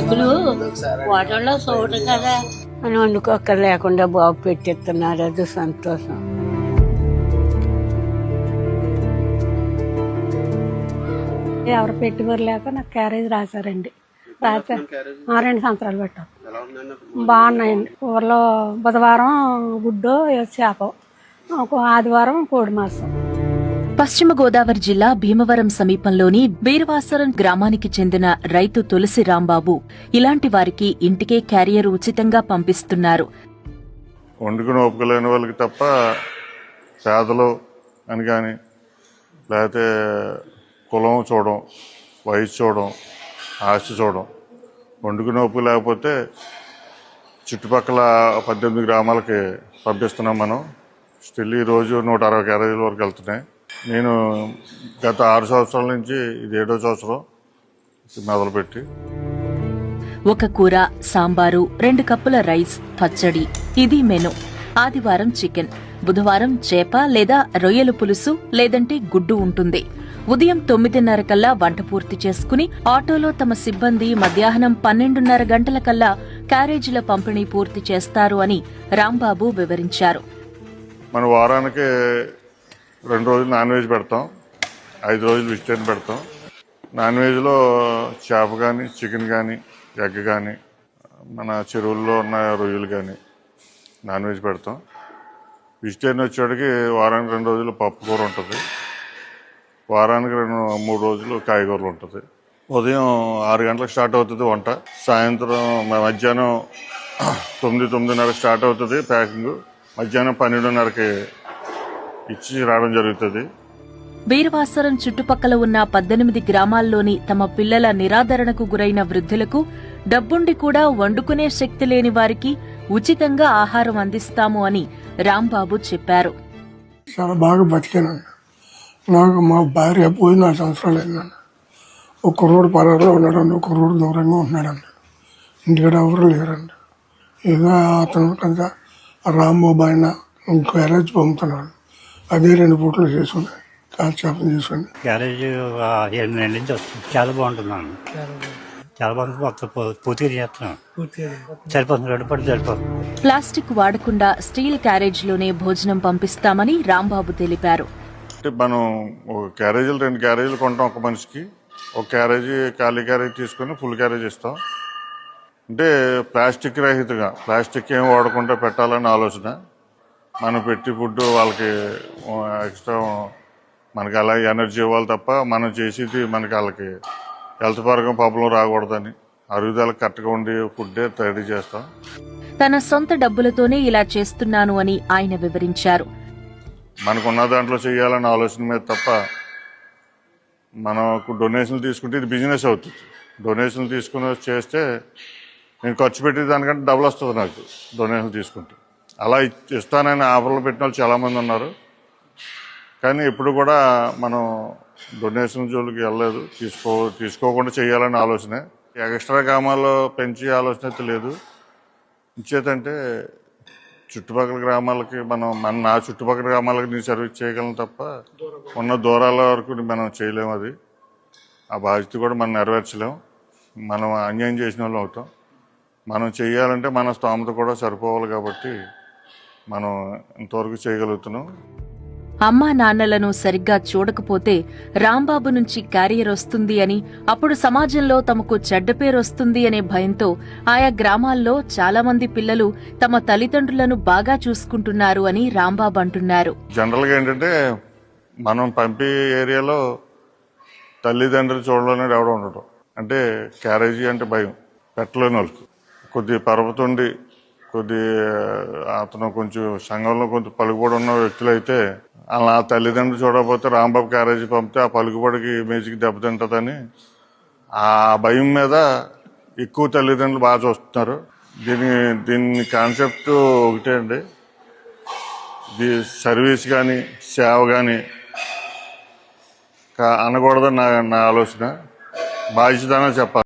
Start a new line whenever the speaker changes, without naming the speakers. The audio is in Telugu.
సరుకులు వాటర్లో సోటు కదా అని వండుకోక లేకుండా బాబు పెట్టిస్తున్నారు. అది సంతోషం.
ఎవరు పెట్టుబడి లేక నాకు క్యారేజ్ రాశారండి. రాశారు 2 సంవత్సరాలు పెట్టాం. బాగున్నాయండి. ఊర్లో బుధవారం గుడ్డు చేప, ఆదివారం కోడి మాంసం.
పశ్చిమ గోదావరి జిల్లా భీమవరం సమీపంలోని బీరవాసరం గ్రామానికి చెందిన రైతు తులసి రాంబాబు ఇలాంటి వారికి ఇంటికే క్యారియర్ ఉచితంగా పంపిస్తున్నారు.
వండుకుని ఒప్పుకోలేని వాళ్ళకి తప్ప పేదలు అని కానీ లేకపోతే కులం చూడడం, వయసు చూడడం, ఆస్తి చూడడం, వండుకుని ఒప్పు లేకపోతే చుట్టుపక్కల 18 గ్రామాలకి పంపిస్తున్నాం మనం. స్టిల్ ఈరోజు 160 క్యారేజీల వరకు వెళ్తున్నాయి. నేను గత 6 సంవత్సరాల నుంచి ఇది 7వ సంవత్సరం మొదలుపెట్టి.
ఒక కూర, సాంబారు, 2 కప్పుల రైస్, పచ్చడి, ఇది మెను. ఆదివారం చికెన్, బుధవారం చేప లేదా రొయ్యల పులుసు లేదంటే గుడ్డు ఉంటుంది. ఉదయం 9:30 కల్లా వంట పూర్తి చేసుకుని ఆటోలో తమ సిబ్బంది మధ్యాహ్నం 12:30 గంటల కల్లా క్యారేజీల పంపిణీ పూర్తి చేస్తారు అని రాంబాబు వివరించారు.
మన వారానికి 2 రోజులు నాన్ వెజ్ పెడతాం, 5 రోజులు వెజిటేరియన్ పెడతాం. నాన్ వెజ్లో చేప కానీ, చికెన్ కానీ, ఎగ్ కానీ, మన చెరువుల్లో ఉన్న రొయ్యలు కానీ నాన్ వెజ్ పెడతాం. వెజిటేరియన్ వచ్చేటికి వారానికి 2 రోజులు పప్పు కూర ఉంటుంది, వారానికి 3 రోజులు కాయగూరలు ఉంటుంది. ఉదయం 6 గంటలకు స్టార్ట్ అవుతుంది వంట, సాయంత్రం మధ్యాహ్నం 9:30 స్టార్ట్ అవుతుంది ప్యాకింగ్, మధ్యాహ్నం 12:30కి ఇచ్చి రావడం జరుగుతుంది.
బీరవాసరం చుట్టుపక్కల ఉన్న 18 గ్రామాల్లోని తమ పిల్లల నిరాదరణకు గురైన వృద్ధులకు, డబ్బుండి కూడా వండుకునే శక్తి లేని వారికి ఉచితంగా ఆహారం అందిస్తాము అని రాంబాబు చెప్పారు.
చాలా బాగా బతికానండి. నాకు మా భార్య పోయి 4 సంవత్సరాలు అయిందండి. ఒక రోడ్డు పరారులో ఉన్నాడండి, ఒక రోడ్డు దూరంగా ఉంటున్నాడండి. ఇంటికాడ ఎవరు లేరండి. ఇక అతను కొంత రాంబాబు ఆయన క్యారేజ్ పంపుతున్నాడు. అదే 2 పూటలు చేసుకుని కాల్చాపం చేసుకుని
క్యారేజ్ 7 నెలల నుంచి వస్తుంది. చాలా బాగుంటున్నాను, చాలా బాగుంటుంది. మొత్తం పూర్తిగా చేస్తున్నాను, సరిపోతుంది, 2 పూటలు సరిపోతుంది.
ప్లాస్టిక్ వాడకుండా స్టీల్ క్యారేజ్లోనే భోజనం పంపిస్తామని రాంబాబు తెలిపారు.
మనం ఒక క్యారేజీలు 2 క్యారేజీలు కొంటాం ఒక మనిషికి. ఒక క్యారేజీ ఖాళీ క్యారేజీ తీసుకుని ఫుల్ క్యారేజ్ ఇస్తాం. అంటే ప్లాస్టిక్ రహితంగా, ప్లాస్టిక్ ఏం వాడకుండా పెట్టాలని ఆలోచన. మనం పెట్టి ఫుడ్ వాళ్ళకి ఎక్స్ట్రా మనకి అలా ఎనర్జీ ఇవ్వాలి తప్ప మనం చేసేది మనకి వాళ్ళకి హెల్త్ పరంగా ప్రాబ్లం రాకూడదని అరుగుదలకు కరెక్ట్గా ఉండి ఫుడ్డే రెడీ చేస్తాం.
తన సొంత డబ్బులతోనే ఇలా చేస్తున్నాను అని ఆయన వివరించారు.
మనకున్న దాంట్లో చేయాలన్న ఆలోచన మీద తప్ప మనకు డొనేషన్లు తీసుకుంటే ఇది బిజినెస్ అవుతుంది. డొనేషన్లు తీసుకుని చేస్తే నేను ఖర్చు పెట్టే దానికంటే డబుల్ వస్తుంది నాకు డొనేషన్లు తీసుకుంటే. అలా ఇస్తానని ఆఫర్లు పెట్టిన వాళ్ళు చాలామంది ఉన్నారు. కానీ ఇప్పుడు కూడా మనం డొనేషన్ జోలికి వెళ్ళలేదు, తీసుకోకుండా చేయాలనే ఆలోచనే. ఎక్స్ట్రా గ్రామాల్లో పెంచే ఆలోచన అయితే లేదు. ఇచ్చేదంటే చుట్టుపక్కల గ్రామాలకి నా చుట్టుపక్కల గ్రామాలకి నేను సర్వీస్ చేయగలను తప్ప ఉన్న దూరాల వరకు మనం చేయలేము. అది ఆ బాధ్యత కూడా మనం నెరవేర్చలేము. మనం అన్యాయం చేసిన వాళ్ళు అవుతాం. మనం చేయాలంటే మన స్తోమత కూడా సరిపోవాలి కాబట్టి మనం ఇంతవరకు చేయగలుగుతున్నాం.
అమ్మా నాన్నలను సరిగ్గా చూడకపోతే రాంబాబు నుంచి క్యారియర్ వస్తుంది అని, అప్పుడు సమాజంలో తమకు చెడ్డ పేరు వస్తుంది అనే భయంతో ఆయా గ్రామాల్లో చాలా మంది పిల్లలు తమ తల్లిదండ్రులను బాగా చూసుకుంటున్నారు అని రాంబాబు అంటున్నారు.
జనరల్గా ఏంటంటే మనం పంపే ఏరియాలో తల్లిదండ్రులు చూడలేని ఎవడో ఉండటం. అంటే క్యారేజీ అంటే భయం పెట్టలేని వాళ్ళకి. కొద్ది పరపతుండి అతను కొంచెం సంఘంలో కొంచెం పలుకుబడి ఉన్న వ్యక్తులు అయితే అలా తల్లిదండ్రులు చూడకపోతే రాంబాబు క్యారేజీ పంపితే ఆ పలుకుబడికి ఇమేజ్కి దెబ్బతింటుందని ఆ భయం మీద ఎక్కువ తల్లిదండ్రులు బాగా చూస్తున్నారు. దీని కాన్సెప్ట్ ఒకటే అండి, సర్వీస్ కానీ సేవ కానీ అనకూడదని నా ఆలోచన. బాధ్యతనే చెప్పాలి.